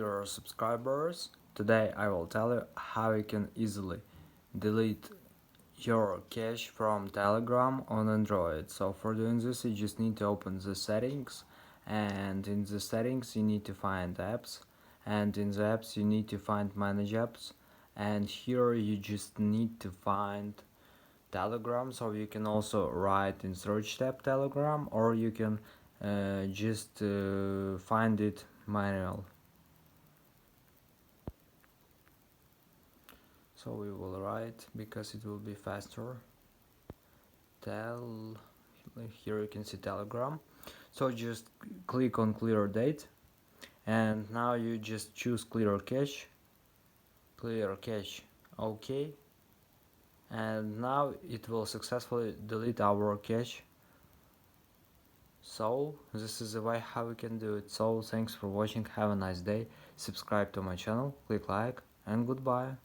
Your subscribers. Today I will tell you how you can easily delete your cache from Telegram on Android. So for doing this you just need to open the settings, and in the settings you need to find apps, and in the apps you need to find manage apps, and here you just need to find Telegram. So you can also write in search tab Telegram, or you can just find it manual. So we will write, because it will be faster, here you can see Telegram. So just click on clear date, and now you just choose clear cache, OK, and now it will successfully delete our cache. So this is the way how we can do it. So thanks for watching, have a nice day, subscribe to my channel, click like, and goodbye.